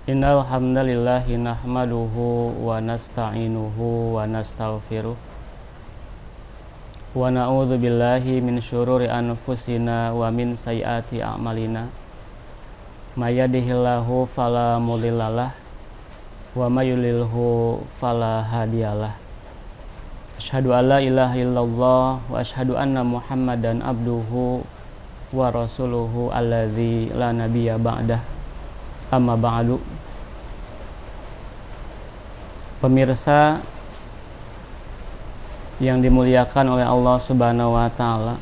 Innal hamdalillahi nahmaduhu wa nasta'inuhu wa nastaghfiruh wa na'udzu billahi min syururi anfusina wa min sayyiati a'malina may yahdihillahu fala mudhillalah wa may yudlilhu fala hadiyalah. Asyhadu an la ilaha illallah wa asyhadu anna Muhammadan abduhu wa rasuluhu alladzi la nabiyya ba'dah. Amma ba'du. Pemirsa yang dimuliakan oleh Allah Subhanahu wa taala,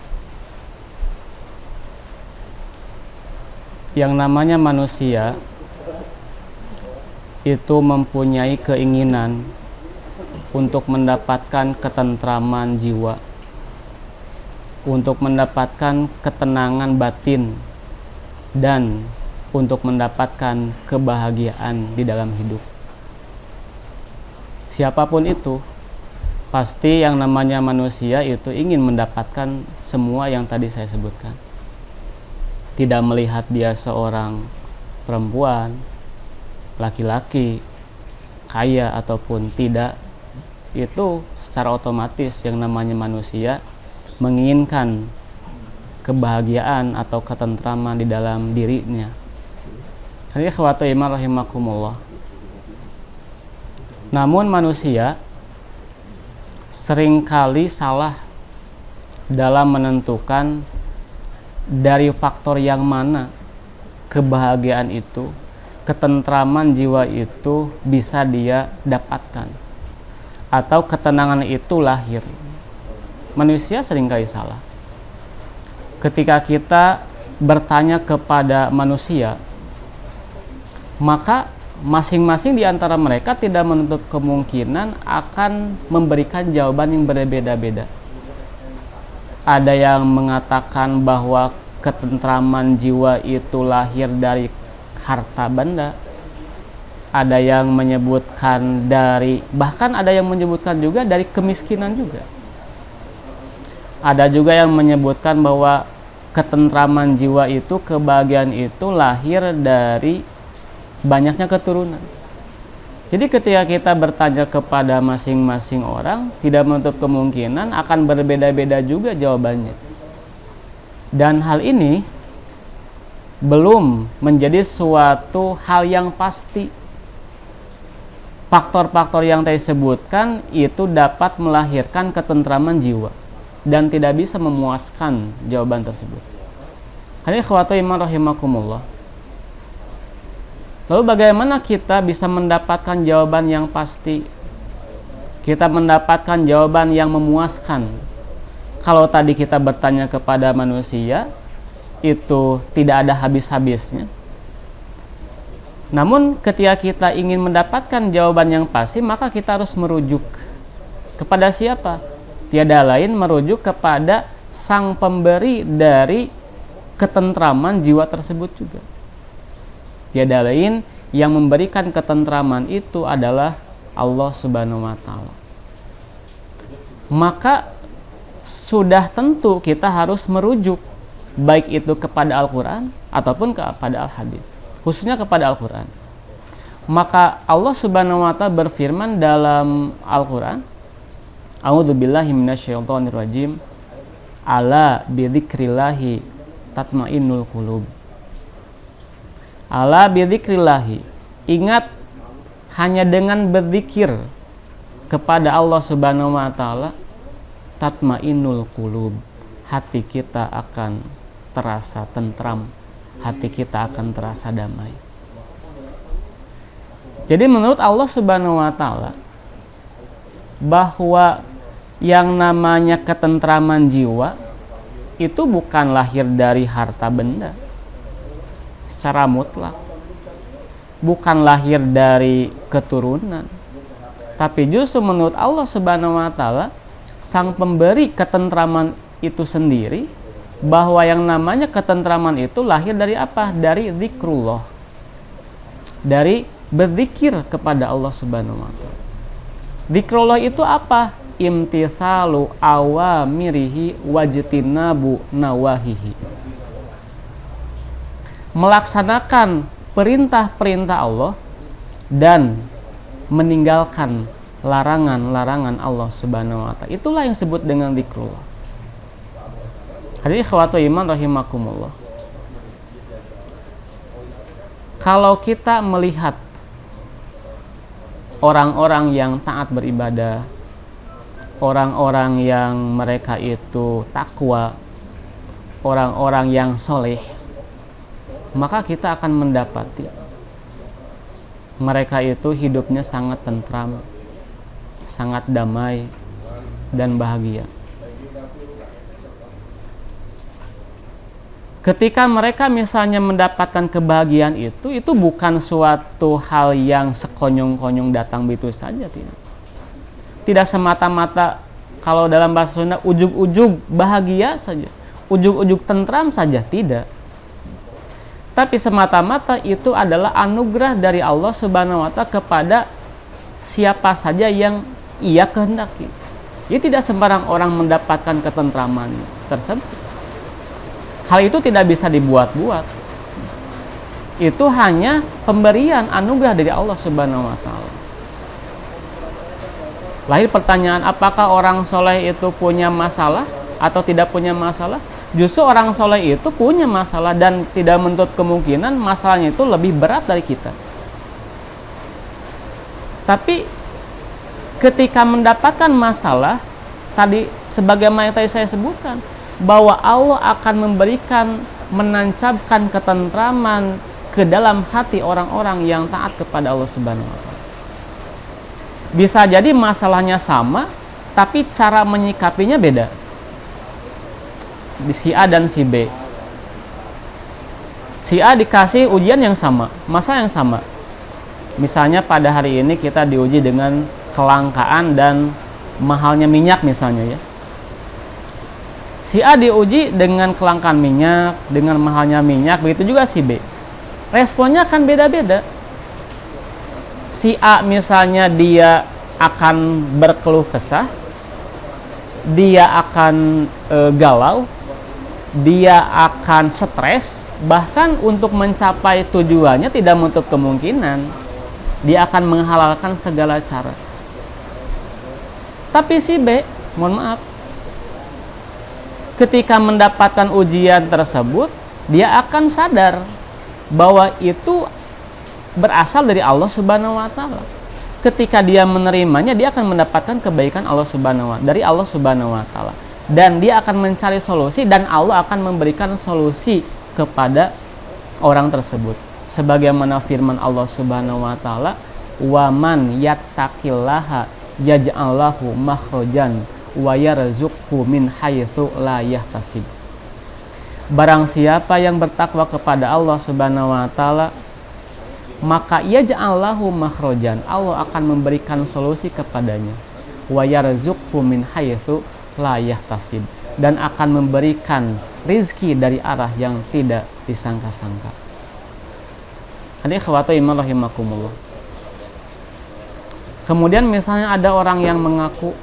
yang namanya manusia itu mempunyai keinginan untuk mendapatkan ketentraman jiwa, untuk mendapatkan ketenangan batin, dan untuk mendapatkan kebahagiaan di dalam hidup. Siapapun itu, pasti yang namanya manusia itu ingin mendapatkan semua yang tadi saya sebutkan. Tidak melihat dia seorang perempuan, laki-laki, kaya ataupun tidak, itu secara otomatis yang namanya manusia menginginkan kebahagiaan atau ketentraman di dalam dirinya. Ikhwatu iman rahimakumullah. Namun manusia seringkali salah dalam menentukan dari faktor yang mana kebahagiaan itu, ketentraman jiwa itu bisa dia dapatkan, atau ketenangan itu lahir. Manusia seringkali salah. Ketika kita bertanya kepada manusia, maka masing-masing di antara mereka tidak menutup kemungkinan akan memberikan jawaban yang berbeda-beda. Ada yang mengatakan bahwa ketentraman jiwa itu lahir dari harta benda. Ada yang menyebutkan bahkan ada yang menyebutkan juga dari kemiskinan juga. Ada juga yang menyebutkan bahwa ketentraman jiwa itu, kebahagiaan itu lahir dari banyaknya keturunan. Jadi ketika kita bertanya kepada masing-masing orang, tidak menutup kemungkinan akan berbeda-beda juga jawabannya. Dan hal ini belum menjadi suatu hal yang pasti. Faktor-faktor yang tadi sebutkan itu dapat melahirkan ketentraman jiwa dan tidak bisa memuaskan jawaban tersebut. Hadirin ikhwatu iman rahimakumullah. Lalu bagaimana kita bisa mendapatkan jawaban yang pasti? Kita mendapatkan jawaban yang memuaskan. Kalau tadi kita bertanya kepada manusia, itu tidak ada habis-habisnya. Namun ketika kita ingin mendapatkan jawaban yang pasti, maka kita harus merujuk kepada siapa? Tiada lain merujuk kepada sang pemberi dari ketentraman jiwa tersebut juga. Tiada lain yang memberikan ketentraman itu adalah Allah Subhanahu wa taala. Maka sudah tentu kita harus merujuk baik itu kepada Al-Qur'an ataupun kepada Al-Hadits, khususnya kepada Al-Qur'an. Maka Allah Subhanahu wa taala berfirman dalam Al-Qur'an, A'udzubillahi minasyaitonirrajim. Ala bidzikrillahi tatmainnul qulub. Ala bidzikrillahi. Ingat, hanya dengan berzikir kepada Allah Subhanahu wa taala, tatmainnul qulub, hati kita akan terasa tentram, hati kita akan terasa damai. Jadi menurut Allah Subhanahu wa taala, bahwa yang namanya ketentraman jiwa itu bukan lahir dari harta benda secara mutlak, bukan lahir dari keturunan, tapi justru menurut Allah Subhanahu wa taala, sang pemberi ketentraman itu sendiri, bahwa yang namanya ketentraman itu lahir dari apa? Dari zikrullah, dari berzikir kepada Allah Subhanahu wa taala. Zikrullah itu apa? Imtithalu awamirihi wajtinabu nawahihi. Melaksanakan perintah-perintah Allah dan meninggalkan larangan-larangan Allah Subhanahu wa taala. Itulah yang disebut dengan zikrullah. Hadirin ikhwatul iman rahimakumullah. Kalau kita melihat orang-orang yang taat beribadah, orang-orang yang mereka itu takwa, orang-orang yang soleh, maka kita akan mendapati mereka itu hidupnya sangat tentram, sangat damai dan bahagia. Ketika mereka misalnya mendapatkan kebahagiaan itu bukan suatu hal yang sekonyong-konyong datang begitu saja, tidak. Tidak semata-mata kalau dalam bahasa Sunda ujug-ujug bahagia saja, ujug-ujug tentram saja, tidak. Tapi semata-mata itu adalah anugerah dari Allah Subhanahu wa taala kepada siapa saja yang Ia kehendaki. Jadi tidak sembarang orang mendapatkan ketentraman tersebut. Hal itu tidak bisa dibuat-buat. Itu hanya pemberian anugerah dari Allah Subhanahu wa taala. Lahir pertanyaan, apakah orang soleh itu punya masalah atau tidak punya masalah? Justru orang soleh itu punya masalah dan tidak menutup kemungkinan masalahnya itu lebih berat dari kita. Tapi ketika mendapatkan masalah, tadi sebagaimana yang tadi saya sebutkan, bahwa Allah akan memberikan, menancapkan ketentraman ke dalam hati orang-orang yang taat kepada Allah Subhanahu wa taala. Bisa jadi masalahnya sama, tapi cara menyikapinya beda. Si A dan si B. Si A dikasih ujian yang sama, masalah yang sama. Misalnya pada hari ini kita diuji dengan kelangkaan dan mahalnya minyak misalnya ya. Si A diuji dengan kelangkaan minyak, dengan mahalnya minyak, begitu juga si B. Responnya akan beda-beda. Si A misalnya dia akan berkeluh kesah, dia akan galau, dia akan stres, bahkan untuk mencapai tujuannya tidak menutup kemungkinan dia akan menghalalkan segala cara. Tapi si B, mohon maaf, ketika mendapatkan ujian tersebut, dia akan sadar bahwa itu berasal dari Allah Subhanahu wa taala. Ketika dia menerimanya, dia akan mendapatkan kebaikan Allah Subhanahu wa dari Allah Subhanahu wa taala. Dan dia akan mencari solusi dan Allah akan memberikan solusi kepada orang tersebut. Sebagaimana firman Allah Subhanahu wa taala, "Wa man yattaqillaha yaj'al lahu makhrajan wa yarzuqhu min haitsu la yahtasib." Barang siapa yang bertakwa kepada Allah Subhanahu wa taala, maka yaj'al lahu makhrajan, Allah akan memberikan solusi kepadanya. Wa yarzuqhu min haitsu la yahtasib, dan akan memberikan rizki dari arah yang tidak disangka-sangka. Hadirin ikhwati iman rahimakumullah. Kemudian misalnya ada orang yang mengaku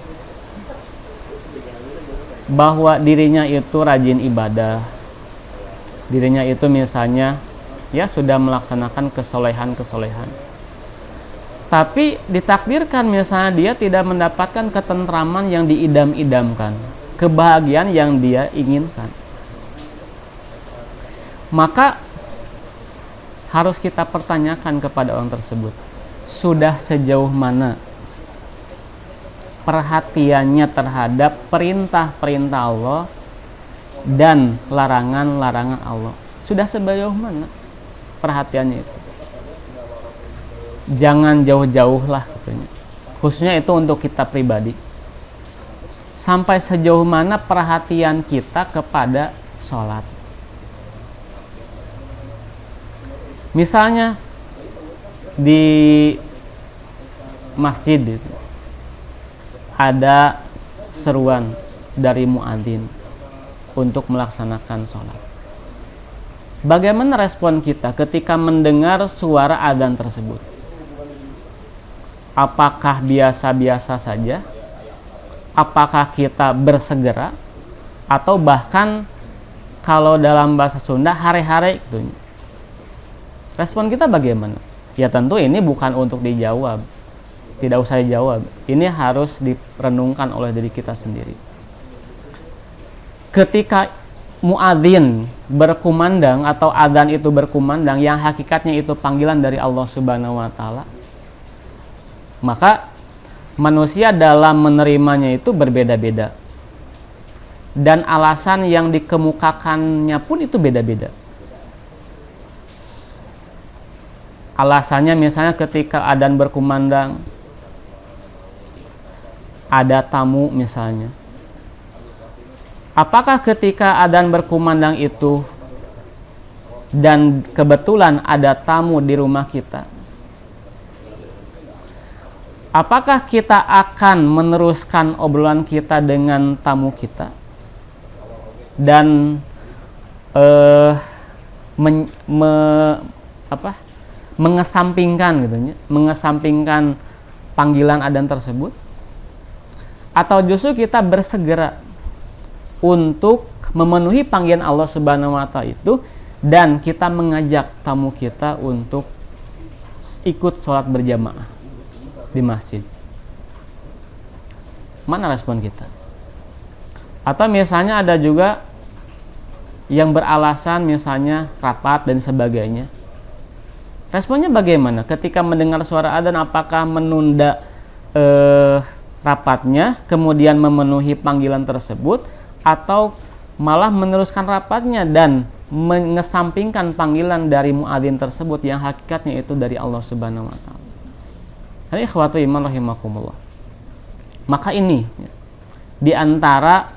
bahwa dirinya itu rajin ibadah, dirinya itu misalnya ya sudah melaksanakan kesolehan-kesolehan, tapi ditakdirkan misalnya dia tidak mendapatkan ketentraman yang diidam-idamkan, kebahagiaan yang dia inginkan, maka harus kita pertanyakan kepada orang tersebut, sudah sejauh mana perhatiannya terhadap perintah-perintah Allah dan larangan-larangan Allah. Sudah sejauh mana perhatiannya itu? Jangan jauh-jauh lah katanya. Khususnya itu untuk kita pribadi. Sampai sejauh mana perhatian kita kepada sholat. Misalnya di masjid itu ada seruan dari muadzin untuk melaksanakan sholat. Bagaimana respon kita ketika mendengar suara adzan tersebut? Apakah biasa-biasa saja? Apakah kita bersegera? Atau bahkan kalau dalam bahasa Sunda hare-hare gitu. Respon kita bagaimana? Ya tentu ini bukan untuk dijawab, tidak usah dijawab. Ini harus direnungkan oleh diri kita sendiri. Ketika muadzin berkumandang atau adzan itu berkumandang yang hakikatnya itu panggilan dari Allah Subhanahu wa taala, maka manusia dalam menerimanya itu berbeda-beda. Dan alasan yang dikemukakannya pun itu beda-beda. Alasannya misalnya ketika adzan berkumandang, ada tamu misalnya. Apakah ketika adzan berkumandang itu dan kebetulan ada tamu di rumah kita, apakah kita akan meneruskan obrolan kita dengan tamu kita dan mengesampingkan panggilan adzan tersebut, atau justru kita bersegera untuk memenuhi panggilan Allah Subhanahu wa taala itu dan kita mengajak tamu kita untuk ikut sholat berjamaah di masjid? Mana respon kita? Atau misalnya ada juga yang beralasan misalnya rapat dan sebagainya. Responnya bagaimana? Ketika mendengar suara adzan, apakah menunda rapatnya kemudian memenuhi panggilan tersebut, atau malah meneruskan rapatnya dan mengesampingkan panggilan dari muadzin tersebut yang hakikatnya itu dari Allah Subhanahu wa taala? Ini ikhwatu iman rahimakumullah. Maka ini di antara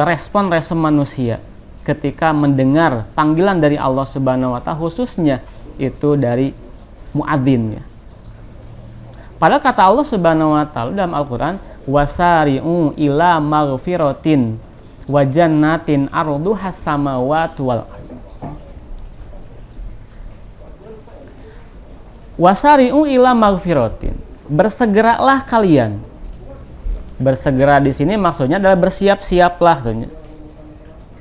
respon-respon manusia ketika mendengar panggilan dari Allah Subhanahu wa taala, khususnya itu dari muadzin ya. Padahal kata Allah Subhanahu wa taala dalam Al-Qur'an, wasari'u ila maghfiratin wa jannatin arduhas samawati wal ardh. Wasari'u ila maghfiratin. Bersegeralah kalian. Bersegera di sini maksudnya adalah bersiap-siaplah.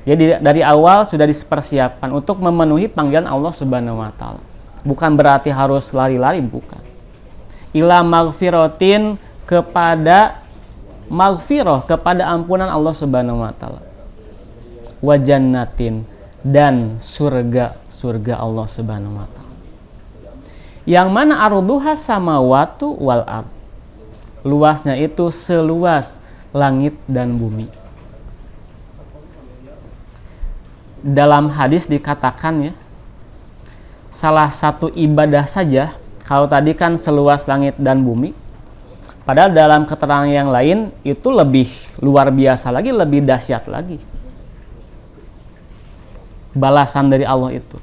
Jadi dari awal sudah dipersiapkan untuk memenuhi panggilan Allah Subhanahu wa taala. Bukan berarti harus lari-lari, bukan. Ila maghfiratin, kepada maghfirah, kepada ampunan Allah Subhanahu wa taala. Wa jannatin, dan surga Allah Subhanahu wa taala. Yang mana arduhas samawatu wal ardh. Luasnya itu seluas langit dan bumi. Dalam hadis dikatakan ya, salah satu ibadah saja, kalau tadi kan seluas langit dan bumi, padahal dalam keterangan yang lain itu lebih luar biasa lagi, lebih dahsyat lagi balasan dari Allah itu.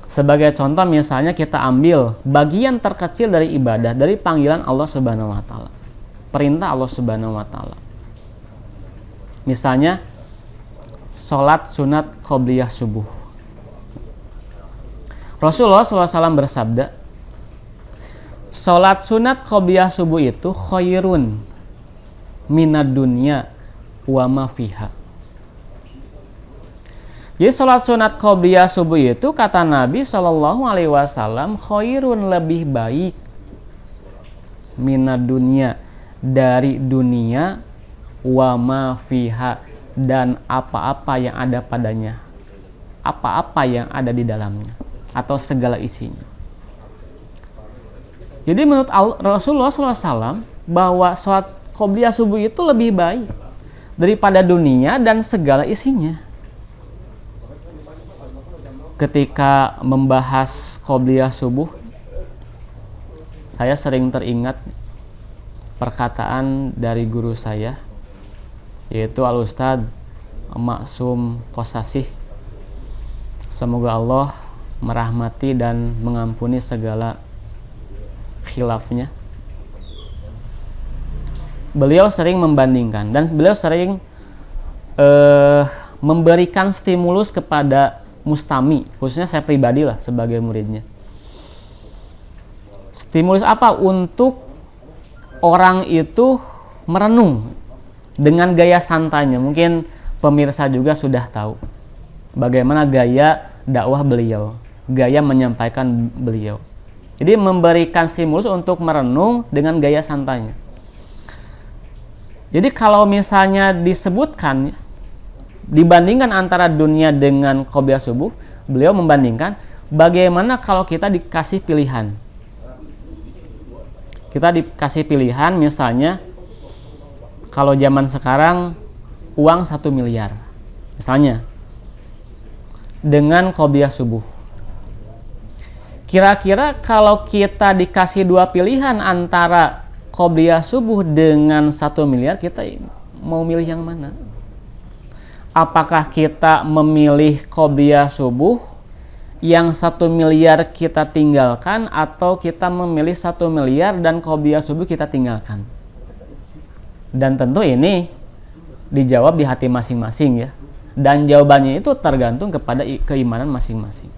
Sebagai contoh misalnya kita ambil bagian terkecil dari ibadah, dari panggilan Allah Subhanahu wa taala, perintah Allah Subhanahu wa taala. Misalnya sholat sunat qobliyah subuh. Rasulullah SAW bersabda, sholat sunat qobliyah subuh itu khairun minad dunya wa ma fiha. Jadi sholat sunat qobliyah subuh itu kata Nabi SAW khairun, lebih baik, minad dunya, dari dunia, wa ma fiha, dan apa-apa yang ada padanya, apa-apa yang ada di dalamnya atau segala isinya. Jadi menurut Rasulullah SAW bahwa sholat qobliyah subuh itu lebih baik daripada dunia dan segala isinya. Ketika membahas qobliyah subuh, saya sering teringat perkataan dari guru saya, yaitu Al-Ustadz Maksum Qosasih. Semoga Allah merahmati dan mengampuni segala khilafnya. Beliau sering membandingkan dan beliau sering memberikan stimulus kepada mustami, khususnya saya pribadi lah sebagai muridnya. Stimulus apa? Untuk orang itu merenung dengan gaya santainya. Mungkin pemirsa juga sudah tahu bagaimana gaya dakwah beliau. gaya menyampaikan beliau. Jadi memberikan stimulus untuk merenung dengan gaya santainya. Jadi kalau misalnya disebutkan dibandingkan antara dunia dengan qobliyah subuh, beliau membandingkan bagaimana kalau kita dikasih pilihan. Kita dikasih pilihan misalnya kalau zaman sekarang uang 1 miliar misalnya dengan qobliyah subuh. Kira-kira kalau kita dikasih dua pilihan antara qobliyah subuh dengan 1 miliar, kita mau milih yang mana? Apakah kita memilih qobliyah subuh yang 1 miliar kita tinggalkan, atau kita memilih 1 miliar dan qobliyah subuh kita tinggalkan? Dan tentu ini dijawab di hati masing-masing ya. Dan jawabannya itu tergantung kepada keimanan masing-masing.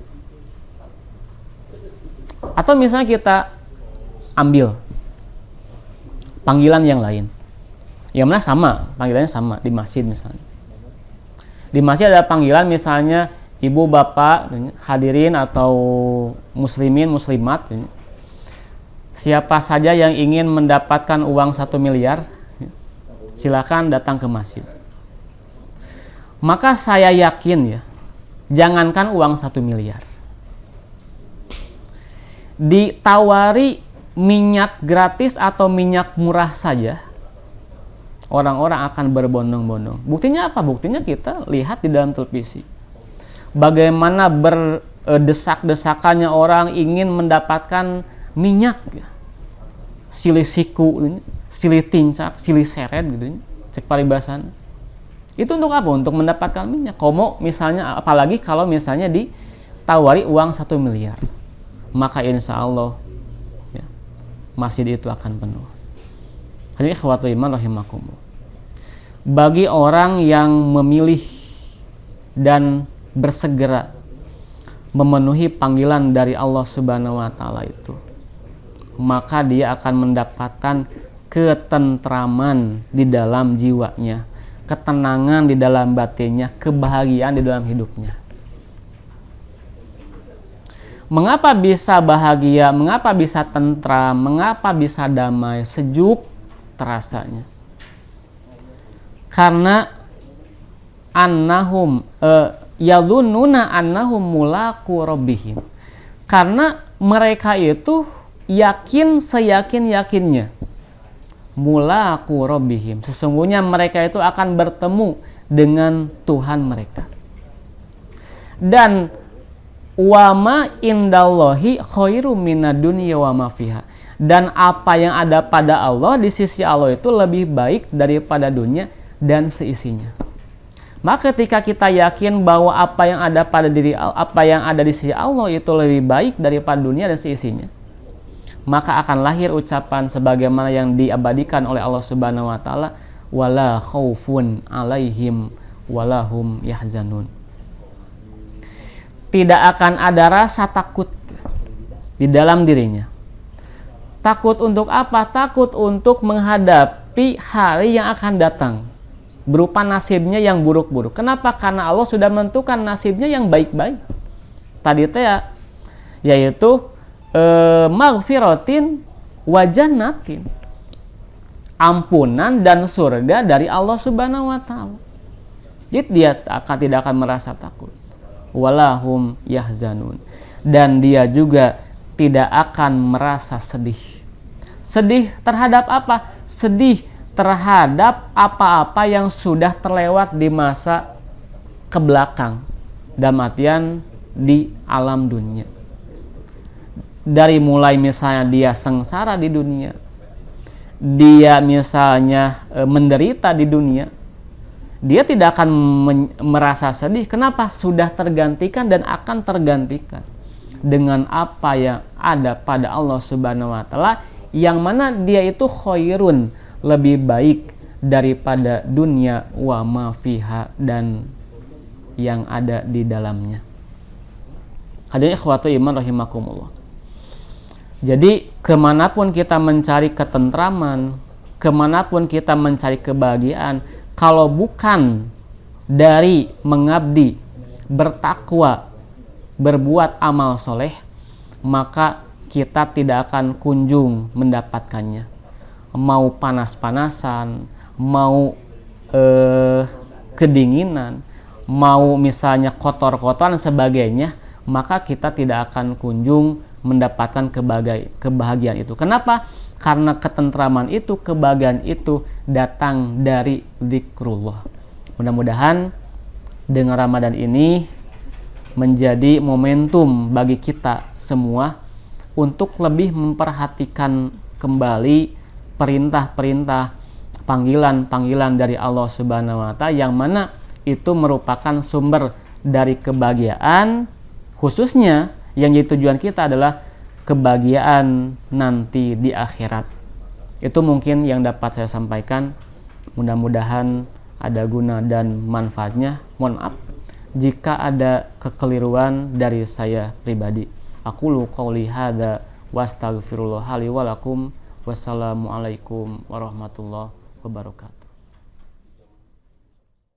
Atau misalnya kita ambil panggilan yang lain, yang mana sama, panggilannya sama di masjid misalnya. Di masjid ada panggilan misalnya ibu, bapak, hadirin atau muslimin, muslimat. Siapa saja yang ingin mendapatkan uang 1 miliar, silakan datang ke masjid. Maka saya yakin ya, jangankan uang 1 miliar. Ditawari minyak gratis atau minyak murah saja, orang-orang akan berbondong-bondong. Buktinya apa? Buktinya kita lihat di dalam televisi. Bagaimana berdesak-desakannya orang ingin mendapatkan minyak. Silih siku, silih tincak, silih seret gitu. Cek paribasan. Itu untuk apa? Untuk mendapatkan minyak. Komo misalnya, apalagi kalau misalnya ditawari uang 1 miliar. Maka insya Allah ya, masjid itu akan penuh. Hadirin ikhwatul iman rahimakumullah. Bagi orang yang memilih dan bersegera memenuhi panggilan dari Allah Subhanahu wa taala itu, maka dia akan mendapatkan ketentraman di dalam jiwanya, ketenangan di dalam batinnya, kebahagiaan di dalam hidupnya. Mengapa bisa bahagia, mengapa bisa tentram, mengapa bisa damai, sejuk terasanya? Karena annahum yadhunnuna annahum mulaqu rabbihim. Karena mereka itu yakin seyakin-yakinnya mulaqu rabbihim, sesungguhnya mereka itu akan bertemu dengan Tuhan mereka. Dan wa ma indallahi khairum minad dunya wa ma fiha. Dan apa yang ada pada Allah, di sisi Allah itu lebih baik daripada dunia dan seisinya. Maka ketika kita yakin bahwa apa yang ada di sisi Allah itu lebih baik daripada dunia dan seisinya, maka akan lahir ucapan sebagaimana yang diabadikan oleh Allah Subhanahu wa taala, wala khaufun alaihim walahum yahzanun. Tidak akan ada rasa takut di dalam dirinya. Takut untuk apa? Takut untuk menghadapi hari yang akan datang berupa nasibnya yang buruk-buruk. Kenapa? Karena Allah sudah menentukan nasibnya yang baik-baik. Tadi yaitu maghfiratin wa jannatin, ampunan dan surga dari Allah Subhanahu wa taala. Jadi dia tidak akan merasa takut. Walahum yahzanun, dan dia juga tidak akan merasa sedih. Sedih terhadap apa? Sedih terhadap apa-apa yang sudah terlewat di masa kebelakang, dalam artian di alam dunia. Dari mulai misalnya dia sengsara di dunia, dia misalnya menderita di dunia, dia tidak akan merasa sedih. Kenapa? Sudah tergantikan dan akan tergantikan dengan apa yang ada pada Allah Subhanahu wa taala, yang mana dia itu khairun, lebih baik daripada dunia wa ma fiha, dan yang ada di dalamnya. Hadirin ikhwatu iman rahimakumullah. Jadi kemanapun kita mencari ketentraman, kemanapun kita mencari kebahagiaan, kalau bukan dari mengabdi, bertakwa, berbuat amal soleh, maka kita tidak akan kunjung mendapatkannya. Mau panas-panasan, mau kedinginan, mau misalnya kotor-kotoran dan sebagainya, maka kita tidak akan kunjung mendapatkan kebahagiaan itu. Kenapa? Karena ketentraman itu, kebahagiaan itu datang dari zikrullah. Mudah-mudahan dengan Ramadan ini menjadi momentum bagi kita semua untuk lebih memperhatikan kembali perintah-perintah, panggilan-panggilan dari Allah Subhanahu wa Ta'ala, yang mana itu merupakan sumber dari kebahagiaan, khususnya yang jadi tujuan kita adalah kebahagiaan nanti di akhirat. Itu mungkin yang dapat saya sampaikan. Mudah-mudahan ada guna dan manfaatnya. Mohon maaf jika ada kekeliruan dari saya pribadi. Aqulu qouli hadza wastaghfirullah li wa lakum. Wassalamualaikum warahmatullahi wabarakatuh.